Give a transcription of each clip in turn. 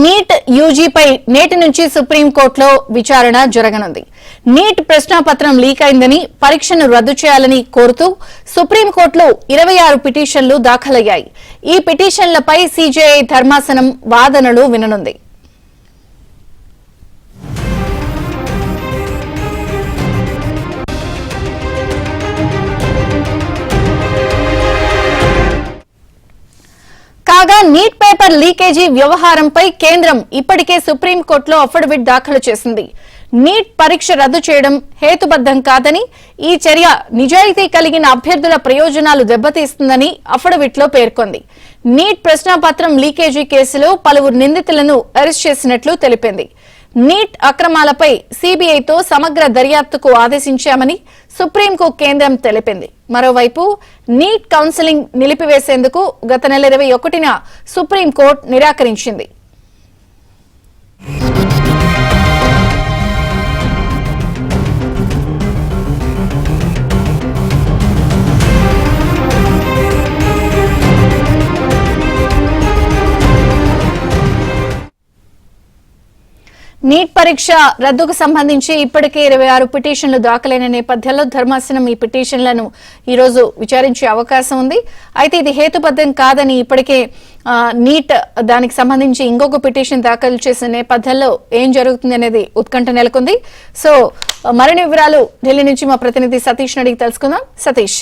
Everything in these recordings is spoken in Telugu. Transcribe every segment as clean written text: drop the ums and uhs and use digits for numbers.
నీట్ యూజీపై నేటి నుంచి సుప్రీంకోర్టులో విచారణ జరగనుంది. నీట్ ప్రశ్నాపత్రం లీక్ అయిందని, పరీక్షను రద్దు చేయాలని కోరుతూ సుప్రీంకోర్టులో 26 పిటిషన్లు దాఖలయ్యాయి. ఈ పిటిషన్లపై సీజేఐ ధర్మాసనం వాదనలు విననుంది. కాగా నీట్ పేపర్ లీకేజీ వ్యవహారంపై కేంద్రం ఇప్పటికే సుప్రీంకోర్టులో అఫిడవిట్ దాఖలు చేసింది. నీట్ పరీక్ష రద్దు చేయడం హేతుబద్దం కాదని, ఈ చర్య నిజాయితీ కలిగిన అభ్యర్థుల ప్రయోజనాలు దెబ్బతీస్తుందని అఫిడవిట్లో పేర్కొంది. నీట్ ప్రశ్నాపత్రం లీకేజీ కేసులో పలువురు నిందితులను అరెస్ట్ చేసినట్లు తెలిపింది. నీట్ అక్రమాలపై సీబీఐతో సమగ్ర దర్యాప్తుకు ఆదేశించామని సుప్రీంకు కేంద్రం తెలిపింది. మరోవైపు నీట్ కౌన్సిలింగ్ నిలిపివేసేందుకు గత నెల 21న సుప్రీంకోర్టు నిరాకరించింది. నీట్ పరీక్ష రద్దుకు సంబంధించి ఇప్పటికే 26 పిటిషన్లు దాఖలైన నేపథ్యంలో ధర్మాసనం ఈ పిటిషన్లను ఈ రోజు విచారించే అవకాశం ఉంది. అయితే ఇది హేతుబద్ధం కాదని ఇప్పటికే నీట్ దానికి సంబంధించి ఇంకొక పిటిషన్ దాఖలు చేసిన నేపథ్యంలో ఏం జరుగుతుంది అనేది ఉత్కంఠ నెలకొంది. సో మరిన్ని వివరాలు ఢిల్లీ నుంచి మా ప్రతినిధి సతీష్ అడిగి తెలుసుకుందాం. సతీష్,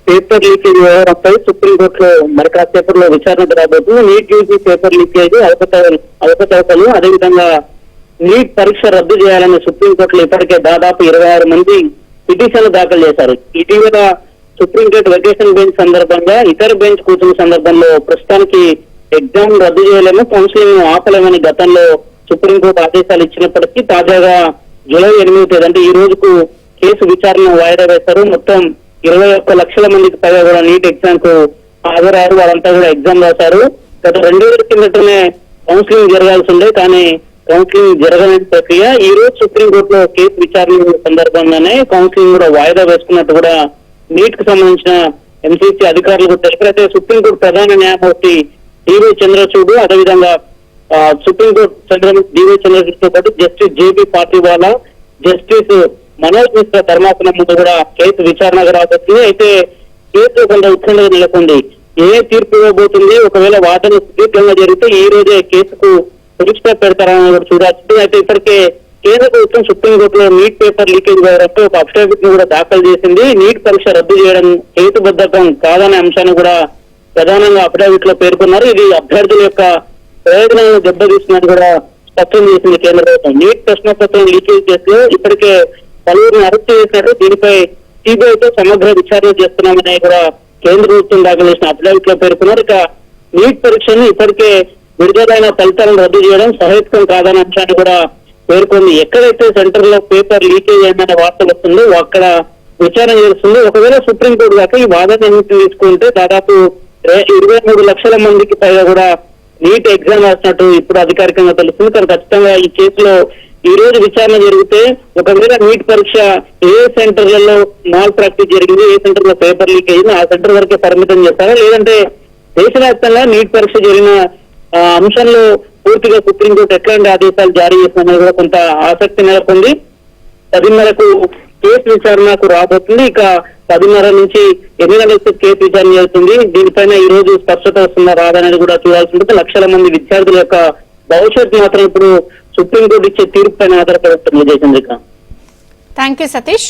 పేపర్ లీకేజ్ వ్యవహారంపై సుప్రీంకోర్టులో మరి కాసేపట్లో విచారణ జరగబోతుంది. నీట్ యూజీ పేపర్ లీకేజ్ అవకతవకలు, అదేవిధంగా నీట్ పరీక్ష రద్దు చేయాలని సుప్రీంకోర్టులో ఇప్పటికే దాదాపు 26 మంది పిటిషన్లు దాఖలు చేశారు. ఇటీవల సుప్రీంకోర్టు వెకేషన్ బెంచ్ సందర్భంగా ఇతర బెంచ్ కూర్చున్న సందర్భంలో ప్రస్తుతానికి ఎగ్జామ్ రద్దు చేయలేము, కౌన్సిలింగ్ ఆపలేమని గతంలో సుప్రీంకోర్టు ఆదేశాలు ఇచ్చినప్పటికీ తాజాగా జూలై 8వ తేదీ అంటే ఈ రోజుకు కేసు విచారణ వాయిదా వేశారు. మొత్తం 21 లక్షల మందికి పైగా కూడా నీట్ ఎగ్జామ్ కు హాజరయ్యారు. వాళ్ళంతా కూడా ఎగ్జామ్ రాశారు. గత 2 రోజుల కిందటనే కౌన్సిలింగ్ జరగాల్సి ఉండే, కానీ కౌన్సిలింగ్ జరగని ప్రక్రియ ఈ రోజు సుప్రీంకోర్టులో కేసు విచారణ సందర్భంగానే కౌన్సిలింగ్ కూడా వాయిదా వేసుకున్నట్టు కూడా నీట్ కు సంబంధించిన ఎంసీసీ అధికారులకు తెలిపారు. అయితే సుప్రీంకోర్టు ప్రధాన న్యాయమూర్తి డివై చంద్రచూడ్, అదేవిధంగా సుప్రీంకోర్టు డివై చంద్రచూడ్తో పాటు justice JB Pardiwala, justice Manoj Mishra ధర్మాసనం ముందు కూడా కేసు విచారణకు రాబోతుంది. అయితే కేసు కొంత ఉత్కంఠ నెలకొంది. ఏ తీర్పు ఇవ్వబోతుంది, ఒకవేళ వాదన సుదీర్ఘంగా జరిగితే ఈ రోజే కేసుకు పురుష పెడతారని కూడా చూడాల్సింది. అయితే ఇప్పటికే కేంద్ర ప్రభుత్వం సుప్రీంకోర్టులో నీట్ పేపర్ లీకేజ్ వ్యవహారంపై ఒక అఫిడవిట్ ను కూడా దాఖలు చేసింది. నీట్ పరీక్ష రద్దు చేయడం హేతుబద్ధం కాదనే అంశాన్ని కూడా ప్రధానంగా అఫిడవిట్ లో పేర్కొన్నారు. ఇది అభ్యర్థుల యొక్క ప్రయోజనాలను దెబ్బతీస్తుందని కూడా స్పష్టం చేసింది కేంద్ర ప్రభుత్వం. నీట్ ప్రశ్నపత్రం లీకేజ్ కేసులో ఇప్పటికే పలువురిని అరెస్ట్ చేశారు. దీనిపై సీబీఐతో సమగ్ర విచారణ చేస్తున్నామని కూడా కేంద్ర ప్రభుత్వం దాఖలు చేసిన అఫిడవిట్ లో పేర్కొన్నారు. ఇక నీట్ పరీక్షను ఇప్పటికే విడుదలైన ఫలితాలను రద్దు చేయడం సహేతుకం కాదనే అంశాన్ని కూడా పేర్కొంది. ఎక్కడైతే సెంటర్ లో పేపర్ లీకేజ్ అయిందనే వార్తలు వస్తుందో అక్కడ విచారణ చేస్తుంది. ఒకవేళ సుప్రీంకోర్టు దాకా ఈ వాదన తీసుకుంటే దాదాపు 23 లక్షల మందికి పైగా కూడా నీట్ ఎగ్జామ్ రాసినట్టు ఇప్పుడు అధికారికంగా తెలుస్తుంది. కానీ ఖచ్చితంగా ఈ కేసులో ఈ రోజు విచారణ జరిగితే ఒకవేళ నీట్ పరీక్ష ఏ సెంటర్లలో మాల్ ప్రాక్టీస్ జరిగింది, ఏ సెంటర్ లో పేపర్ లీక్ అయింది ఆ సెంటర్ వరకే పరిమితం చేస్తారా, లేదంటే దేశవ్యాప్తంగా నీట్ పరీక్ష జరిగిన అంశంలో పూర్తిగా సుప్రీంకోర్టు ఎట్లాంటి ఆదేశాలు జారీ చేస్తుందని కూడా కొంత ఆసక్తి నెలకొంది. 10:30కు కేసు విచారణకు రాబోతుంది. ఇక 10:30 నుంచి 8 గంటలకు కేసు విచారణ జరుగుతుంది. దీనిపైన ఈ రోజు స్పష్టత వస్తుందా రాదనేది కూడా చూడాల్సి ఉంటుంది. లక్షల మంది విద్యార్థుల యొక్క భవిష్యత్తు మాత్రం ఇప్పుడు సుప్రీంకోర్టు ఇచ్చే తీర్పు పైన ఆధారపడి ఉంటుంది. Thank you Satish.